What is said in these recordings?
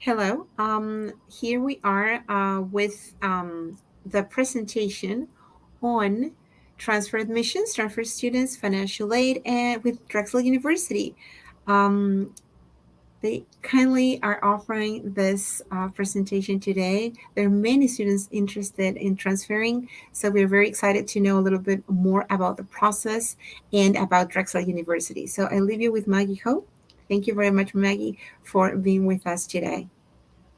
Hello. Here we are with the presentation on transfer admissions, transfer students, financial aid, and with Drexel University. Um, they kindly are offering this presentation today. There are many students interested in transferring, so we're very excited to know a little bit more about the process and about Drexel University. So I leave you with Maggie Ho. Thank you very much, Maggie, for being with us today.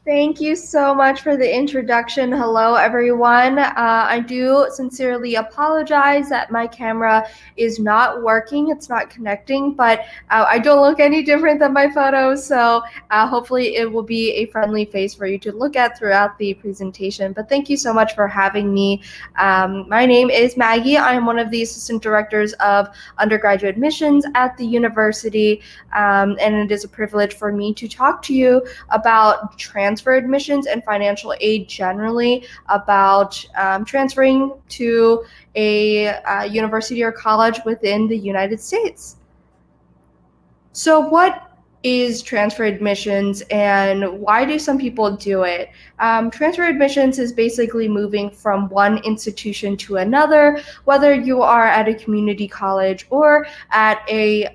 Thank you so much for the introduction. Hello, everyone. I do sincerely apologize that my camera is not working. It's not connecting, but I don't look any different than my photos, so hopefully it will be a friendly face for you to look at throughout the presentation. But thank you so much for having me. My name is Maggie. I am one of the assistant directors of undergraduate admissions at the university, and it is a privilege for me to talk to you about transfer admissions and financial aid generally, about transferring to a university or college within the United States. So what is transfer admissions and why do some people do it? Transfer admissions is basically moving from one institution to another, whether you are at a community college or at a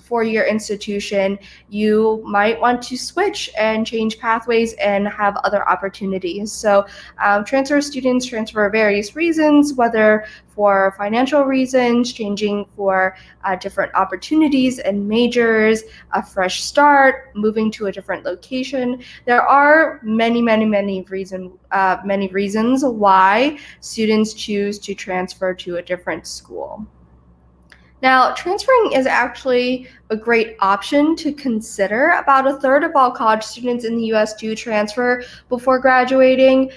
four-year institution. You might want to switch and change pathways and have other opportunities. So transfer students transfer for various reasons, whether for financial reasons, changing for different opportunities and majors, a fresh start, moving to a different location. There are many reasons why students choose to transfer to a different school. Now, transferring is actually a great option to consider. About a third of all college students in the US do transfer before graduating.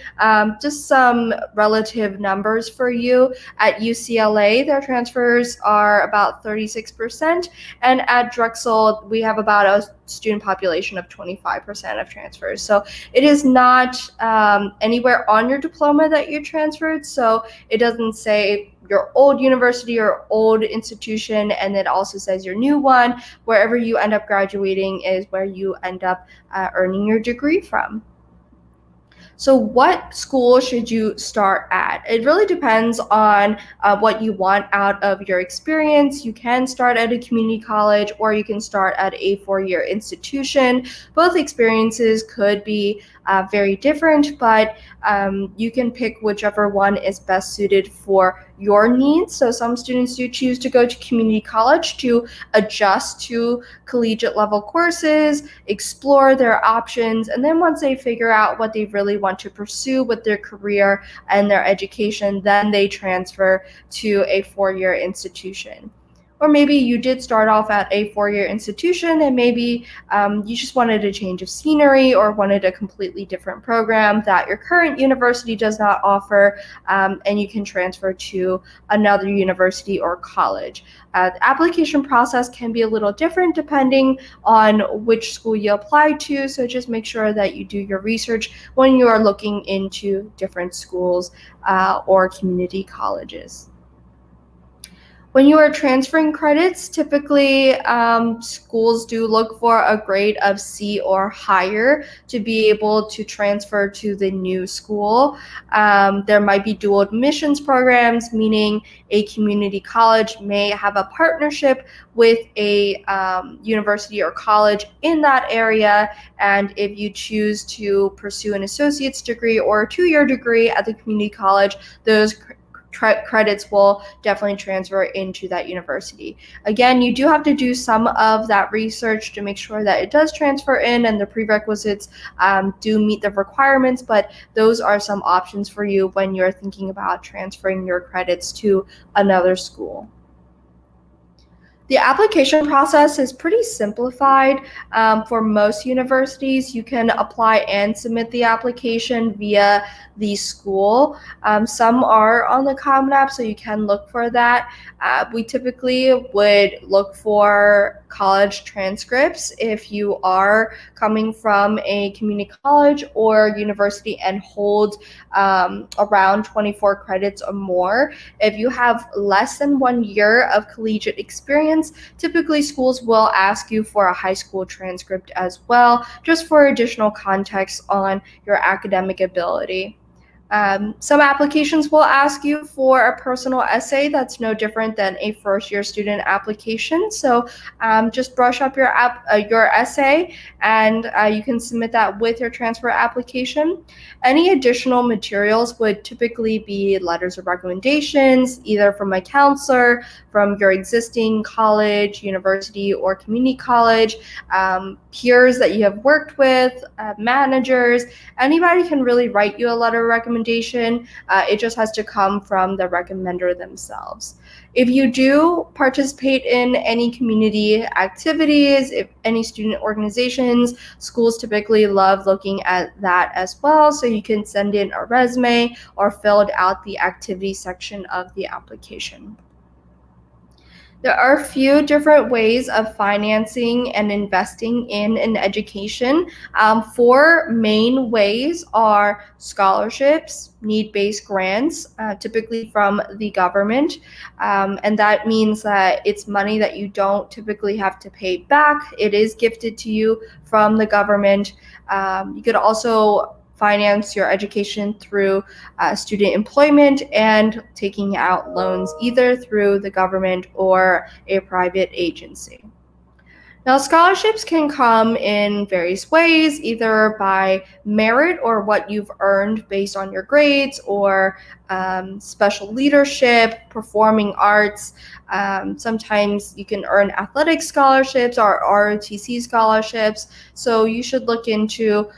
Just some relative numbers for you. At UCLA, their transfers are about 36%, and at Drexel, we have about a student population of 25% of transfers. So it is not anywhere on your diploma that you transferred, so it doesn't say your old university or old institution, and it also says your new one. Wherever you end up graduating is where you end up earning your degree from. So what school should you start at? It really depends on what you want out of your experience. You can start at a community college or you can start at a four-year institution. Both experiences could be very different, but you can pick whichever one is best suited for your needs. So some students do choose to go to community college to adjust to collegiate level courses, explore their options, and then once they figure out what they really want to pursue with their career and their education, then they transfer to a four-year institution. Or maybe you did start off at a four-year institution and maybe you just wanted a change of scenery or wanted a completely different program that your current university does not offer, and you can transfer to another university or college. The application process can be a little different depending on which school you apply to, so just make sure that you do your research when you are looking into different schools or community colleges. When you are transferring credits, typically schools do look for a grade of C or higher to be able to transfer to the new school. There might be dual admissions programs, meaning a community college may have a partnership with a university or college in that area, and if you choose to pursue an associate's degree or a two-year degree at the community college, those credits will definitely transfer into that university. Again, you do have to do some of that research to make sure that it does transfer in and the prerequisites do meet the requirements, but those are some options for you when you're thinking about transferring your credits to another school. The application process is pretty simplified for most universities. You can apply and submit the application via the school. Some are on the Common App, so you can look for that. We typically would look for college transcripts if you are coming from a community college or university and hold around 24 credits or more. If you have less than 1 year of collegiate experience, requirements, typically schools will ask you for a high school transcript as well, just for additional context on your academic ability. Some applications will ask you for a personal essay. That's no different than a first-year student application. So just brush up your essay, and you can submit that with your transfer application. Any additional materials would typically be letters of recommendations, either from a counselor, from your existing college, university, or community college, peers that you have worked with, managers. Anybody can really write you a letter of recommendation. It just has to come from the recommender themselves. If you do participate in any community activities, if any student organizations, schools typically love looking at that as well. So you can send in a resume or fill out the activity section of the application. There are a few different ways of financing and investing in an education. Four main ways are scholarships, need-based grants, typically from the government, and that means that it's money that you don't typically have to pay back. It is gifted to you from the government. You could also finance your education through student employment and taking out loans either through the government or a private agency. Now, scholarships can come in various ways, either by merit or what you've earned based on your grades, or special leadership, performing arts. Sometimes you can earn athletic scholarships or ROTC scholarships. So you should look into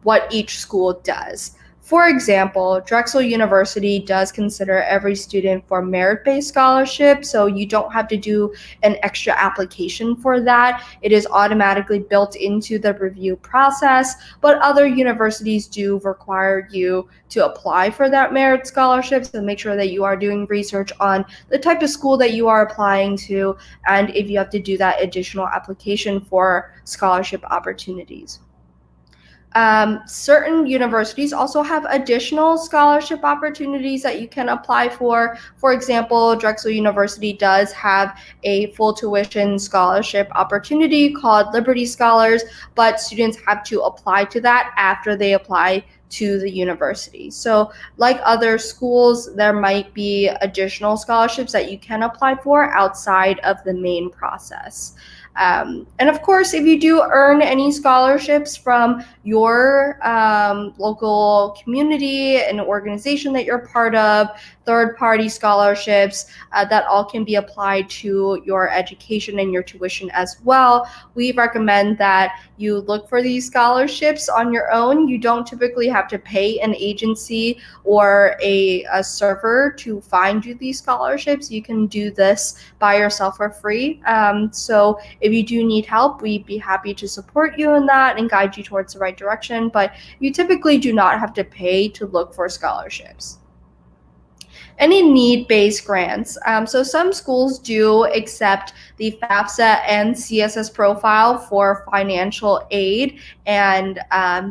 what each school does. For example, Drexel University does consider every student for merit-based scholarship, so you don't have to do an extra application for that. It is automatically built into the review process, but other universities do require you to apply for that merit scholarship, so make sure that you are doing research on the type of school that you are applying to, and if you have to do that additional application for scholarship opportunities. Certain universities also have additional scholarship opportunities that you can apply for. For example, Drexel University does have a full tuition scholarship opportunity called Liberty Scholars, but students have to apply to that after they apply to the university. So like other schools, there might be additional scholarships that you can apply for outside of the main process. And of course, if you do earn any scholarships from your local community, an organization that you're part of, third-party scholarships, that all can be applied to your education and your tuition as well. We recommend that you look for these scholarships on your own. You don't typically have to pay an agency or a server to find you these scholarships. You can do this by yourself for free. So if you do need help, we'd be happy to support you in that and guide you towards the right direction, but you typically do not have to pay to look for scholarships. Any need-based grants. So some schools do accept the FAFSA and CSS profile for financial aid and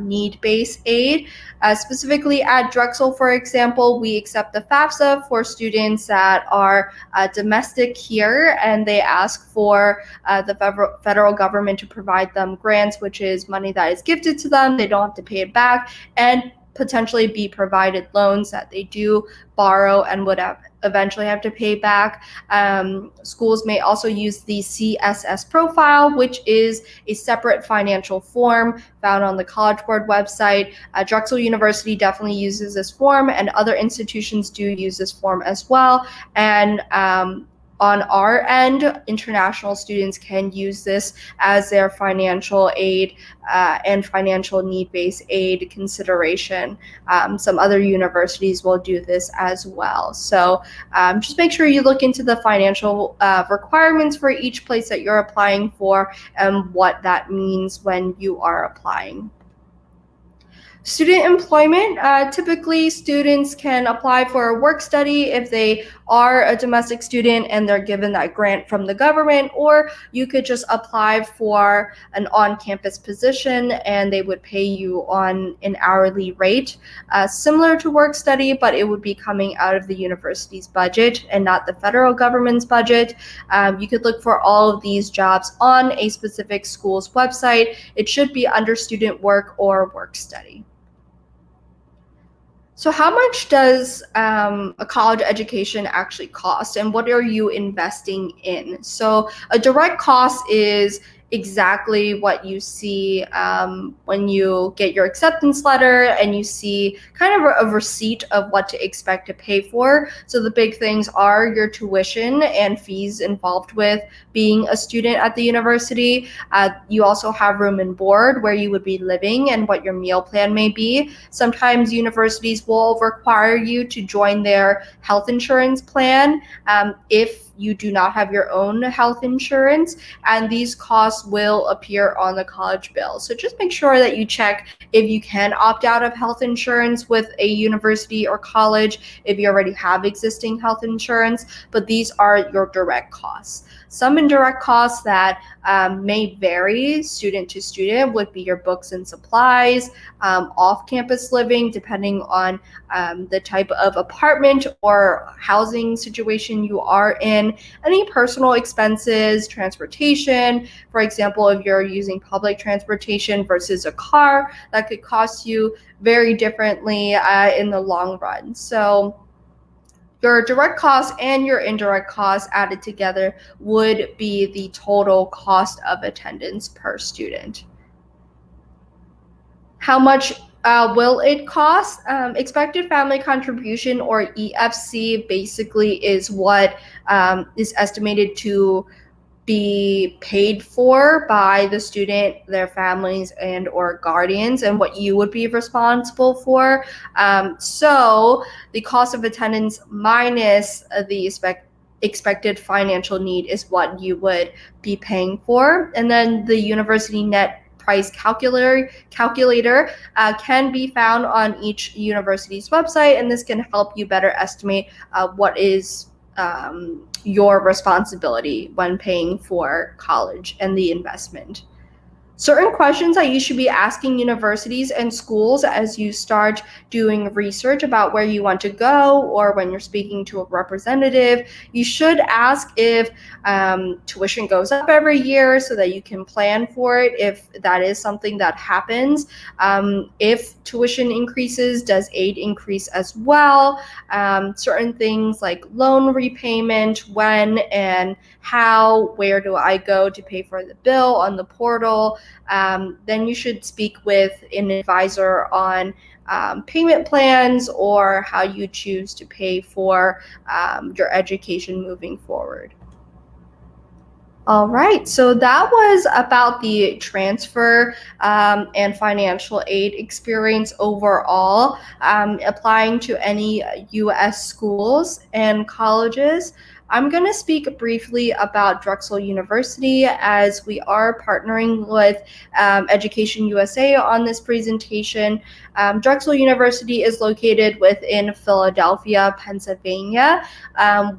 need-based aid. Specifically at Drexel, for example, we accept the FAFSA for students that are domestic here, and they ask for the federal government to provide them grants, which is money that is gifted to them. They don't have to pay it back, and potentially be provided loans that they do borrow and would eventually have to pay back. Schools may also use the CSS profile, which is a separate financial form found on the College Board website. Drexel University definitely uses this form, and other institutions do use this form as well. And on our end, international students can use this as their financial aid and financial need-based aid consideration. Some other universities will do this as well. So just make sure you look into the financial requirements for each place that you're applying for and what that means when you are applying. Student employment, typically students can apply for a work study if they are a domestic student and they're given that grant from the government, or you could just apply for an on-campus position and they would pay you on an hourly rate, similar to work study, but it would be coming out of the university's budget and not the federal government's budget. You could look for all of these jobs on a specific school's website. It should be under student work or work study. So how much does a college education actually cost, and what are you investing in? So a direct cost is exactly what you see when you get your acceptance letter and you see kind of a receipt of what to expect to pay for. So the big things are your tuition and fees involved with being a student at the university. You also have room and board where you would be living and what your meal plan may be. Sometimes universities will require you to join their health insurance plan if you do not have your own health insurance, and these costs will appear on the college bill. So just make sure that you check if you can opt out of health insurance with a university or college if you already have existing health insurance, but these are your direct costs. Some indirect costs that may vary student to student would be your books and supplies, off-campus living, depending on the type of apartment or housing situation you are in, any personal expenses, transportation. For example, if you're using public transportation versus a car, that could cost you very differently in the long run. So your direct costs and your indirect costs added together would be the total cost of attendance per student. How much will it cost? Expected family contribution, or EFC, basically is what is estimated to be paid for by the student, their families, and or guardians, and what you would be responsible for. So the cost of attendance minus the expected financial need is what you would be paying for. And then the university net price calculator can be found on each university's website, and this can help you better estimate what is your responsibility when paying for college and the investment. Certain questions that you should be asking universities and schools as you start doing research about where you want to go, or when you're speaking to a representative, you should ask if tuition goes up every year so that you can plan for it if that is something that happens. If tuition increases, does aid increase as well? Certain things like loan repayment, when and how, where do I go to pay for the bill on the portal? Then you should speak with an advisor on payment plans or how you choose to pay for your education moving forward. All right, so that was about the transfer and financial aid experience overall, applying to any U.S. schools and colleges. I'm going to speak briefly about Drexel University, as we are partnering with Education USA on this presentation. Drexel University is located within Philadelphia, Pennsylvania.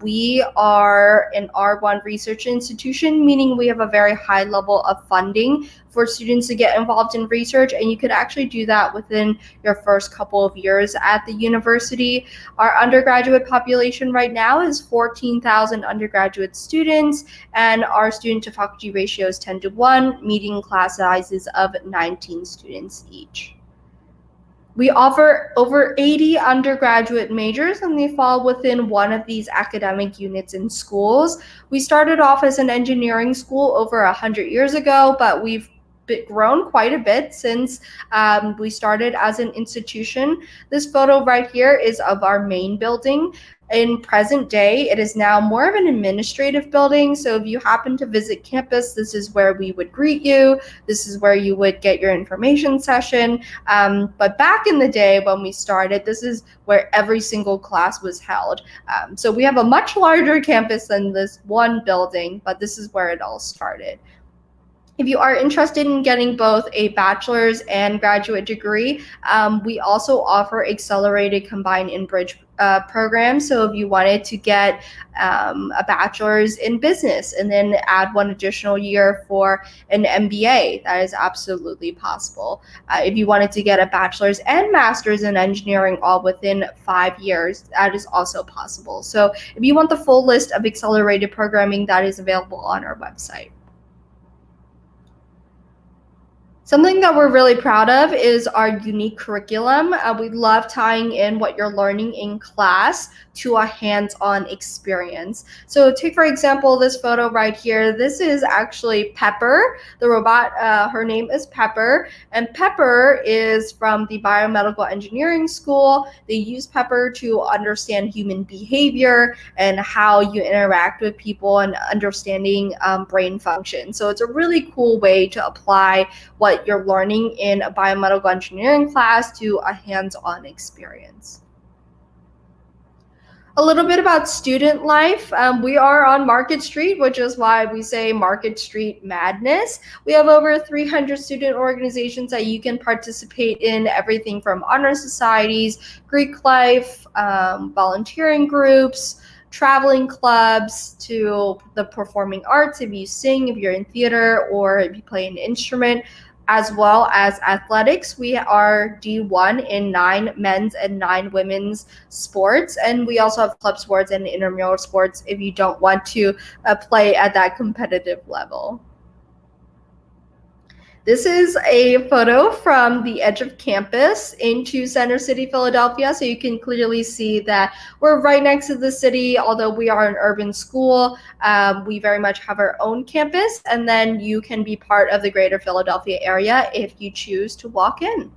We are an R1 research institution, meaning we have a very high level of funding for students to get involved in research, and you could actually do that within your first couple of years at the university. Our undergraduate population right now is 14,000 undergraduate students, and our student to faculty ratio is 10:1, meeting class sizes of 19 students each. We offer over 80 undergraduate majors, and they fall within one of these academic units in schools. We started off as an engineering school over 100 years ago, but we've grown quite a bit since we started as an institution. This photo right here is of our main building. In present day, it is now more of an administrative building. So if you happen to visit campus, this is where we would greet you. This is where you would get your information session. But back in the day when we started, this is where every single class was held. So we have a much larger campus than this one building, but this is where it all started. If you are interested in getting both a bachelor's and graduate degree, we also offer accelerated combined and bridge programs. So if you wanted to get a bachelor's in business and then add one additional year for an MBA, that is absolutely possible. If you wanted to get a bachelor's and master's in engineering all within 5 years, that is also possible. So if you want the full list of accelerated programming, that is available on our website. Something that we're really proud of is our unique curriculum. We love tying in what you're learning in class to a hands-on experience. So take, for example, this photo right here. This is actually Pepper, the robot. Her name is Pepper, and Pepper is from the biomedical engineering school. They use Pepper to understand human behavior and how you interact with people and understanding brain function. So it's a really cool way to apply what you're learning in a biomedical engineering class to a hands-on experience. A little bit about student life. We are on Market Street, which is why we say Market Street Madness. We have over 300 student organizations that you can participate in, everything from honor societies, Greek life, volunteering groups, traveling clubs, to the performing arts, if you sing, if you're in theater, or if you play an instrument, as well as athletics. We are D1 in 9 men's and 9 women's sports, and we also have club sports and intramural sports if you don't want to play at that competitive level. This is a photo from the edge of campus into Center City, Philadelphia. So you can clearly see that we're right next to the city. Although we are an urban school, we very much have our own campus. And then you can be part of the greater Philadelphia area if you choose to walk in.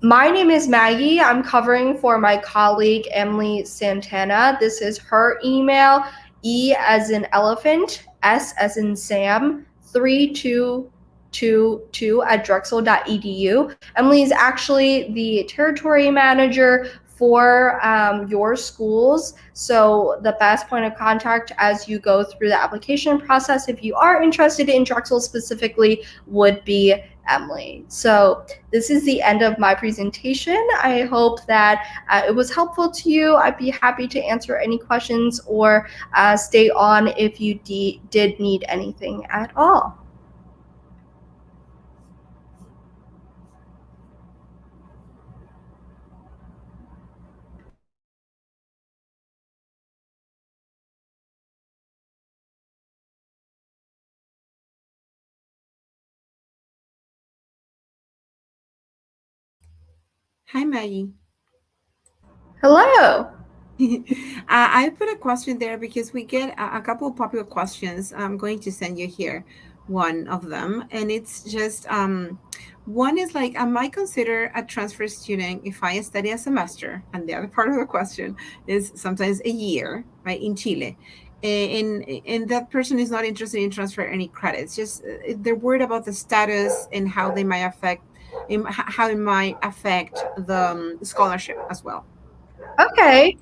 My name is Maggie. I'm covering for my colleague, Emily Santana. This is her email, E as in elephant, S as in Sam, 3222 at Drexel.edu. Emily is actually the territory manager for your schools. So the best point of contact as you go through the application process, if you are interested in Drexel specifically, would be Emily. So this is the end of my presentation. I hope that it was helpful to you. I'd be happy to answer any questions or stay on if you did need anything at all. Hi, Maggie. Hello. I put a question there because we get a couple of popular questions. I'm going to send you here one of them, and it's just one is like, am I considered a transfer student if I study a semester? And the other part of the question is sometimes a year, right, in Chile. And that person is not interested in transfer any credits. Just they're worried about the status and how they might affect, how it might affect the scholarship as well. Okay.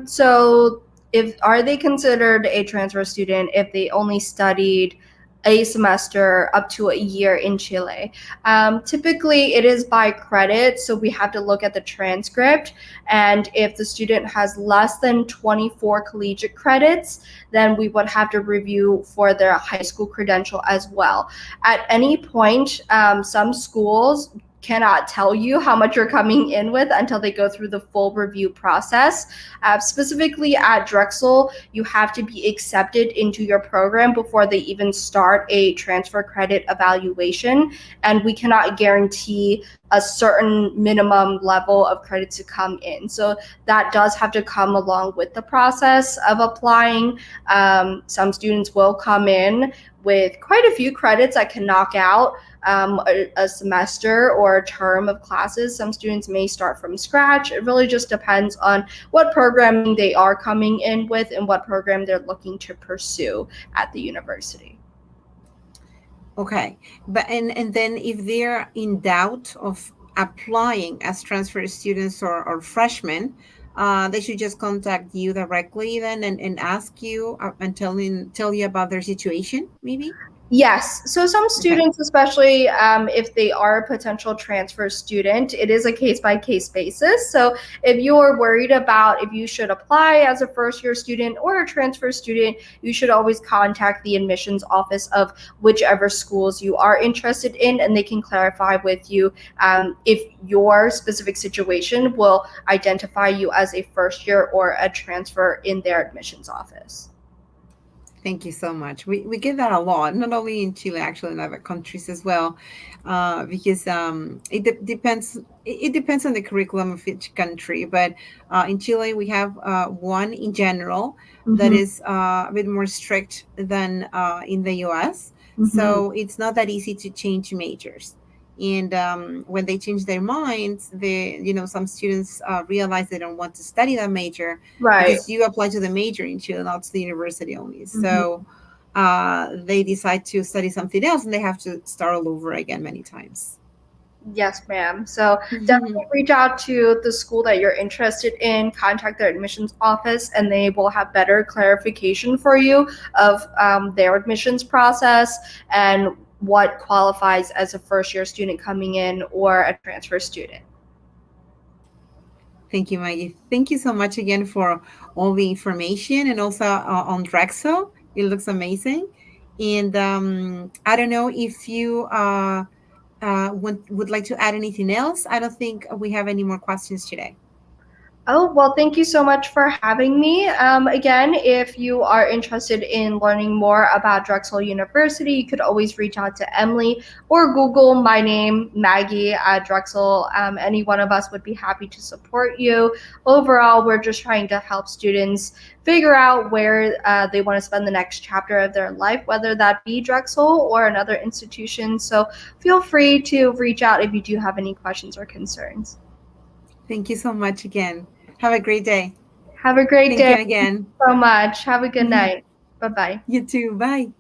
So if are they considered a transfer student if they only studied a semester up to a year in Chile? Typically, it is by credit, so we have to look at the transcript. And if the student has less than 24 collegiate credits, then we would have to review for their high school credential as well. At any point, some schools cannot tell you how much you're coming in with until they go through the full review process. Specifically at Drexel, you have to be accepted into your program before they even start a transfer credit evaluation, and we cannot guarantee a certain minimum level of credit to come in. So that does have to come along with the process of applying. Some students will come in with quite a few credits that can knock out a semester or a term of classes. Some students may start from scratch. It really just depends on what programming they are coming in with and what program they're looking to pursue at the university. Okay, but and then if they're in doubt of applying as transfer students or freshmen, they should just contact you directly then and ask you and tell you about their situation, maybe. Yes. So some Okay. students, especially if they are a potential transfer student, it is a case by case basis. So if you are worried about if you should apply as a first year student or a transfer student, you should always contact the admissions office of whichever schools you are interested in, and they can clarify with you if your specific situation will identify you as a first year or a transfer in their admissions office. Thank you so much. We get that a lot, not only in Chile, actually in other countries as well, because it depends on the curriculum of each country. But in Chile, we have one in general that Mm-hmm. is a bit more strict than in the U.S. Mm-hmm. So it's not that easy to change majors. And when they change their minds, some students realize they don't want to study that major Right. because you apply to the major in Chile, not to the university only. Mm-hmm. So they decide to study something else and they have to start all over again many times. Yes, ma'am. So definitely reach out to the school that you're interested in, contact their admissions office, and they will have better clarification for you of their admissions process and what qualifies as a first year student coming in or a transfer student. Thank you, Maggie. Thank you so much again for all the information and also on Drexel. It looks amazing. And I don't know if you would like to add anything else. I don't think we have any more questions today. Oh, well, thank you so much for having me. Again, if you are interested in learning more about Drexel University, you could always reach out to Emily or Google my name, Maggie at Drexel. Any one of us would be happy to support you. Overall, we're just trying to help students figure out where they want to spend the next chapter of their life, whether that be Drexel or another institution. So feel free to reach out if you do have any questions or concerns. Thank you so much again. Have a great day. Have a great Thank you day. Thank you again. so much. Have a good night. Bye bye. You too. Bye.